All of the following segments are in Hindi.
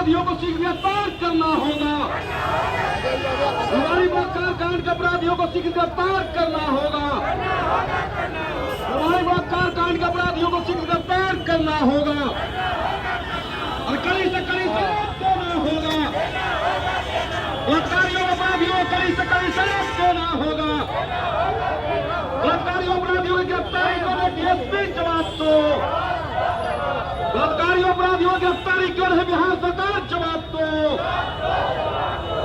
अपराधियों को शीघ्र गिरफ्तार करना होगा। हमारी कांड के अपराधियों को शीघ्र गिरफ्तार करना होगा। हमारे बलात्कार कांड के अपराधियों को शीघ्र गिरफ्तार करना होगा और कड़ी से कड़ी सजा देना होगा। बलात्कारियों अपराधियों को कड़ी से कड़ी सजा देना होगा। बलात्कारियों अपराधियों की गिरफ्तारी करने डीएसपी जवाब दो। बलात्कारियों अपराधियों की गिरफ्तारी कर रहे बिहार सरकार जवाब दो।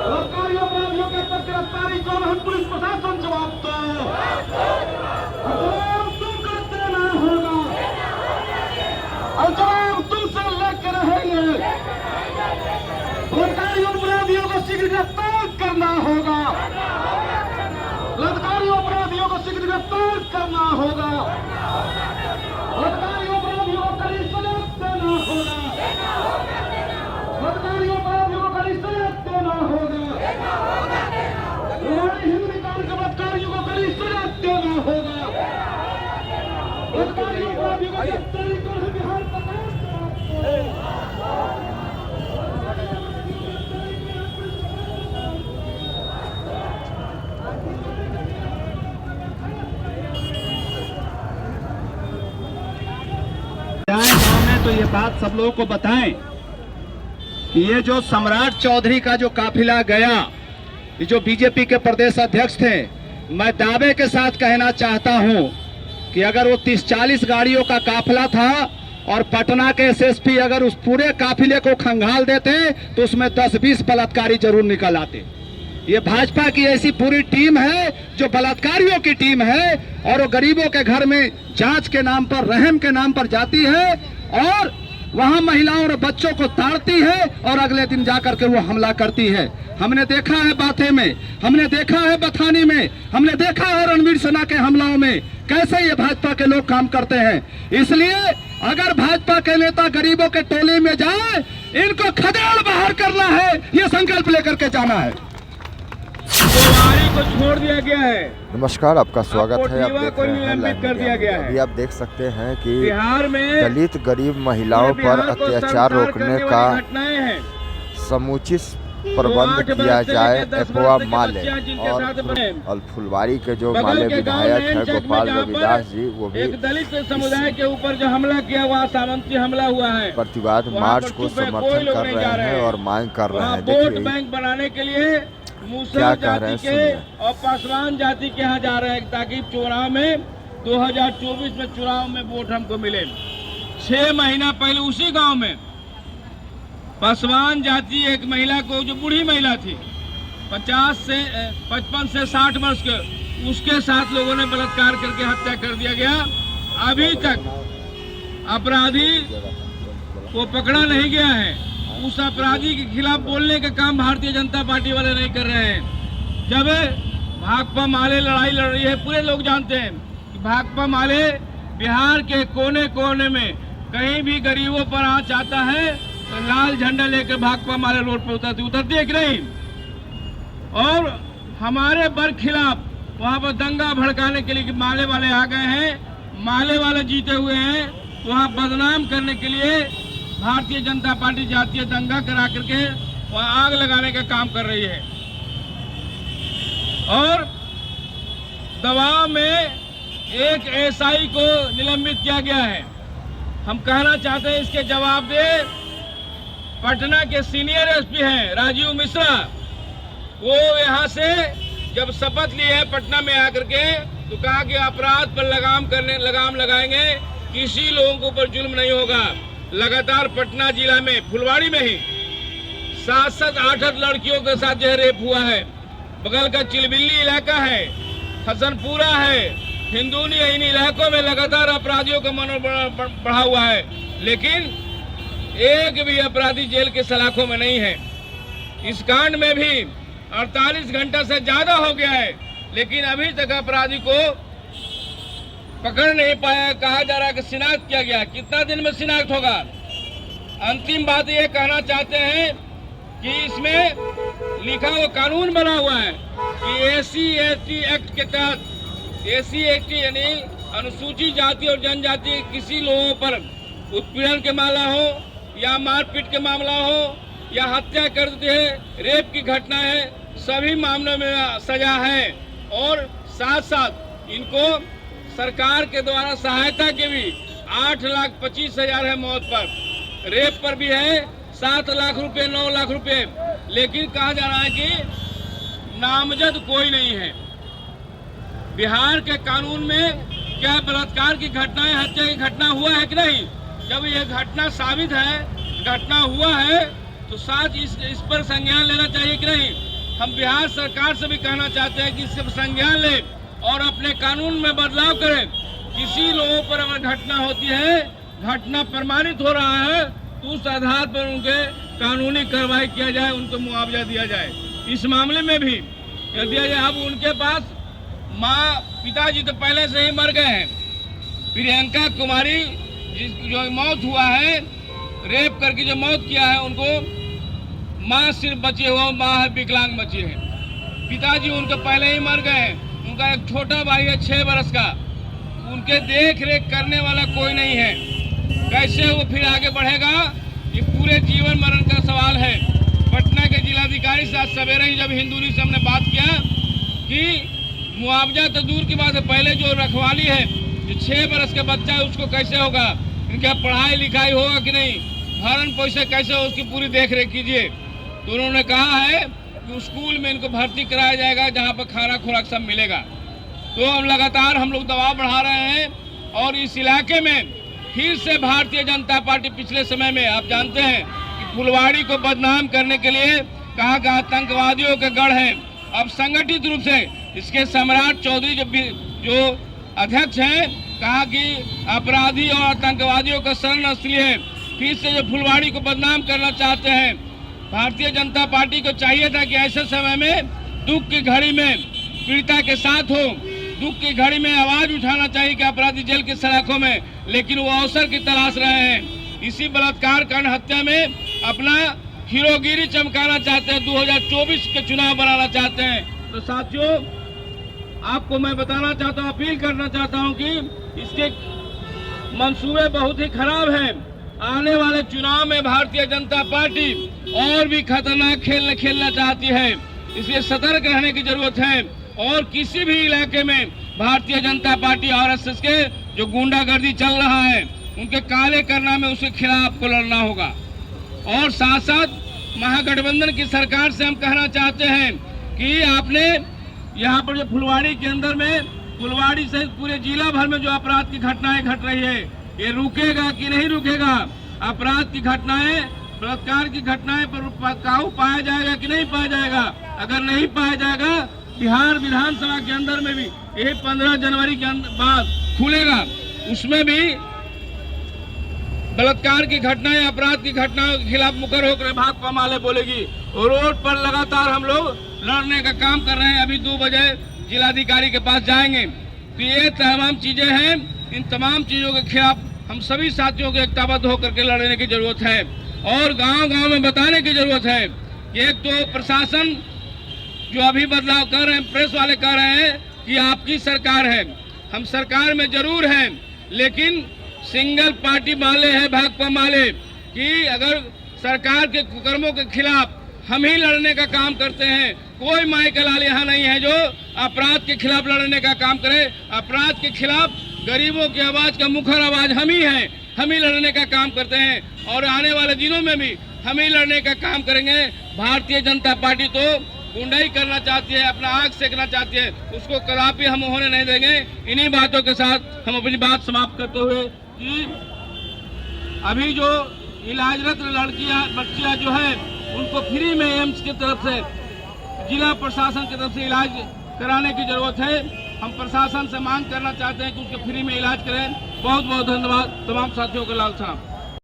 बलात्कारियों अपराधियों के गिरफ्तारी कर रहे पुलिस प्रशासन जवाब दो। जवाब तुमको देना होगा और जवाब तुमसे लेकर रहेंगे। बलात्कारियों अपराधियों को शीघ्र गिरफ्तार करना होगा। बलात्कारियों अपराधियों को शीघ्र गिरफ्तार करना होगा। बलात्कारियों अपराधियों को कड़ी सजा देना होगा। बलात्कारियों अपराधियों को कड़ी सजा देना होगा। हमारे हिंदू कांड के बलात्कारियों को कड़ी सजा देना होगा। बलात्कारियों अपराधियों को गिरफ्तारी कर बिहार तो ये बात सब लोगों को बताएं कि ये जो सम्राट चौधरी का जो काफिला गया, ये जो बीजेपी के प्रदेश अध्यक्ष थे, मैं दावे के साथ कहना चाहता हूं कि अगर वो 30-40 गाड़ियों का काफिला था और पटना के एसएसपी अगर उस पूरे काफिले को खंगाल देते तो उसमें 10-20 बलात्कारी जरूर निकल आते। ये भाजपा की ऐसी पूरी टीम है जो बलात्कारियों की टीम है और वो गरीबों के घर में जांच के नाम पर, रहम के नाम पर जाती है और वहां महिलाओं और बच्चों को ताड़ती है और अगले दिन जाकर के वो हमला करती है। हमने देखा है बाथे में, हमने देखा है बथानी में, हमने देखा है रणवीर सेना के हमलाओं में कैसे ये भाजपा के लोग काम करते हैं। इसलिए अगर भाजपा के नेता गरीबों के टोली में जाए, इनको खदेड़ बाहर करना है, ये संकल्प लेकर के जाना है। को छोड़ दिया गया है। नमस्कार, आपका स्वागत है। आप देख रहे हैं निलंबित कर दिया गया है। अभी आप देख सकते हैं कि बिहार में दलित गरीब महिलाओं पर अत्याचार रोकने का समुचित प्रबंध किया जाए। अफवाह माले और फुलवारी के जो माले विधायक है गोपाल रविदास जी, वो भी एक दलित समुदाय के ऊपर जो हमला किया हुआ, सामंती हमला हुआ है, प्रतिवाद मार्च को समर्थन कर रहे हैं और मांग कर रहे हैं। वोट बैंक बनाने के लिए मूसर जाति के और पासवान जाति के यहाँ जा रहे हैं ताकि चुनाव में 2024 में चुनाव में वोट हमको मिले। 6 महीना पहले उसी गांव में पासवान जाति एक महिला को, जो बूढ़ी महिला थी 55 से 60 वर्ष के, उसके साथ लोगों ने बलात्कार करके हत्या कर दिया गया। अभी तक अपराधी को पकड़ा नहीं गया है। उस अपराधी के खिलाफ बोलने का काम भारतीय जनता पार्टी वाले नहीं कर रहे हैं। जब भाकपा माले लड़ाई लड़ रही है, पूरे लोग जानते हैं कि भाकपा माले बिहार के कोने कोने में कहीं भी गरीबों पर आंच आता है तो लाल झंडा लेकर भाकपा माले रोड पर उतरती है कि नहीं। और हमारे वर्ग खिलाफ वहां पर दंगा भड़काने के लिए माले वाले आ गए हैं, माले वाले जीते हुए हैं, वहां बदनाम करने के लिए भारतीय जनता पार्टी जातीय दंगा करा करके वहां आग लगाने का काम कर रही है। और दबाव में एक एसआई को निलंबित किया गया है। हम कहना चाहते हैं इसके जवाब दे पटना के सीनियर एसपी हैं राजीव मिश्रा। वो यहाँ से जब शपथ लिए हैं पटना में आकर के, तो कहा कि अपराध पर लगाम लगाएंगे, किसी लोगों के ऊपर जुल्म नहीं होगा। लगातार पटना जिला में फुलवाड़ी में ही 7-8 लड़कियों के साथ जो रेप हुआ है। बगल का चिलबिल्ली इलाका है, हसनपुरा है, हिंदूनी, इन इलाकों में लगातार अपराधियों का मनोबल बढ़ा हुआ है, लेकिन एक भी अपराधी जेल के सलाखों में नहीं है। इस कांड में भी 48 घंटा से ज्यादा हो गया है, लेकिन अभी तक अपराधी को पकड़ नहीं पाया। कहा जा रहा है कि शिनाख्त किया गया, कितना दिन में शिनाख्त होगा। अंतिम बात ये कहना चाहते हैं कि इसमें लिखा हुआ कानून बना हुआ है कि SC/ST एक्ट के तहत, SC/ST यानी अनुसूचित जाति और जनजाति के किसी लोगों पर उत्पीड़न के मामला हो या मारपीट के मामला हो या हत्या कर देते हैं, रेप की घटना है, सभी मामलों में सजा है। और साथ साथ इनको सरकार के द्वारा सहायता के भी 8,25,000 है मौत पर, रेप पर भी है 7 लाख रुपए, 9 लाख रुपए। लेकिन कहा जा रहा है कि नामजद कोई नहीं है। बिहार के कानून में क्या बलात्कार की घटनाएं, हत्या की घटना हुआ है कि नहीं? जब ये घटना साबित है, घटना हुआ है, तो साथ इस पर संज्ञान लेना चाहिए कि नहीं? हम बिहार सरकार से भी कहना चाहते हैं कि इससे संज्ञान ले और अपने कानून में बदलाव करें। किसी लोगों पर अगर घटना होती है, घटना प्रमाणित हो रहा है, तो उस आधार पर उनके कानूनी कार्रवाई किया जाए, उनको मुआवजा दिया जाए। इस मामले में भी कर दिया जाए। अब उनके पास पिताजी तो पहले से ही मर गए हैं। प्रियंका कुमारी जो मौत हुआ है, रेप करके जो मौत किया है, उनको माँ सिर्फ बचे हुआ, माँ है विकलांग बची है। पिताजी उनके पहले ही मर गए हैं। उनका एक छोटा भाई है 6 बरस का, उनके देख रेख करने वाला कोई नहीं है। कैसे वो फिर आगे बढ़ेगा? ये पूरे जीवन मरण का सवाल है। पटना के जिलाधिकारी से आज सवेरे ही जब हिंदू न्यूज़ से हमने बात किया कि मुआवजा तो दूर की बात है, पहले जो रखवाली है, जो 6 बरस का बच्चा है, उसको कैसे होगा? इनका पढ़ाई लिखाई होगा कि नहीं? भरण पोषण कैसे हो, उसकी पूरी देख रेख कीजिए। तो उन्होंने कहा है कि स्कूल में इनको भर्ती कराया जाएगा, जहाँ पर खाना खुराक सब मिलेगा। तो अब लगातार हम लोग दबाव बढ़ा रहे हैं। और इस इलाके में फिर से भारतीय जनता पार्टी पिछले समय में, आप जानते हैं कि फुलवाड़ी को बदनाम करने के लिए कहा कि आतंकवादियों के गढ़ है। अब संगठित रूप से इसके सम्राट चौधरी जो अध्यक्ष हैं, कहा कि अपराधी और आतंकवादियों का शरण असली है। फिर से जो फुलवाड़ी को बदनाम करना चाहते हैं। भारतीय जनता पार्टी को चाहिए था कि ऐसे समय में दुख की घड़ी में पीड़िता के साथ हो, दुख की घड़ी में आवाज उठाना चाहिए कि अपराधी जेल की सलाखों में, लेकिन वो अवसर की तलाश रहे हैं। इसी बलात्कार कांड हत्या में अपना हीरोगिरी चमकाना चाहते हैं, 2024 के चुनाव बनाना चाहते हैं। तो साथियों, आपको मैं बताना चाहता हूँ, अपील करना चाहता हूँ कि इसके मंसूबे बहुत ही खराब हैं। आने वाले चुनाव में भारतीय जनता पार्टी और भी खतरनाक खेल खेलना चाहती है, इसलिए सतर्क रहने की जरूरत है। और किसी भी इलाके में भारतीय जनता पार्टी आरएसएस के जो गुंडागर्दी चल रहा है, उनके काले कारनामे, उसके खिलाफ आपको लड़ना होगा। और साथ साथ महागठबंधन की सरकार से हम कहना चाहते हैं कि आपने यहाँ पर जो फुलवाड़ी के अंदर में, फुलवाड़ी सहित पूरे जिला भर में जो अपराध की घटनाएं घट रही है, ये रुकेगा कि नहीं रुकेगा? अपराध की घटनाएं, बलात्कार की घटनाएं पर काबू पाया जाएगा कि नहीं पाया जाएगा? अगर नहीं पाया जाएगा, बिहार विधानसभा के अंदर में भी ये 15 जनवरी के बाद खुलेगा, उसमें भी बलात्कार की घटनाएं, अपराध की घटनाओं के खिलाफ मुखर होकर भाकपा माले बोलेगी। और रोड पर लगातार हम लोग लड़ने का काम कर रहे हैं। अभी 2 बजे जिलाधिकारी के पास जाएंगे। तो ये तमाम चीजें हैं, इन तमाम चीजों के खिलाफ हम सभी साथियों को एकताबद्ध होकर के लड़ने की जरूरत है। और गांव-गांव में बताने की जरूरत है कि एक तो प्रशासन जो अभी बदलाव कर रहे हैं, प्रेस वाले कह रहे हैं कि आपकी सरकार है, हम सरकार में जरूर हैं, लेकिन सिंगल पार्टी माले हैं, भाकपा माले, कि अगर सरकार के कुकर्मों के खिलाफ हम ही लड़ने का काम करते हैं। कोई माई का लाल यहाँ नहीं है जो अपराध के खिलाफ लड़ने का काम करे। अपराध के खिलाफ गरीबों की आवाज का मुखर आवाज हम ही हैं, हम ही लड़ने का काम करते हैं। और आने वाले दिनों में भी हम ही लड़ने का काम करेंगे। भारतीय जनता पार्टी तो गुंडाई करना चाहती है, अपना आग सेकना चाहती है, उसको कदापि हम होने नहीं देंगे। इन्हीं बातों के साथ हम अपनी बात समाप्त करते हुए कि अभी जो इलाजरत लड़कियां, बच्चियां जो है, उनको फ्री में एम्स की तरफ से, जिला प्रशासन की तरफ से इलाज कराने की जरूरत है। हम प्रशासन से मांग करना चाहते हैं कि उसके फ्री में इलाज करें। बहुत बहुत धन्यवाद तमाम साथियों को। लाल साहब।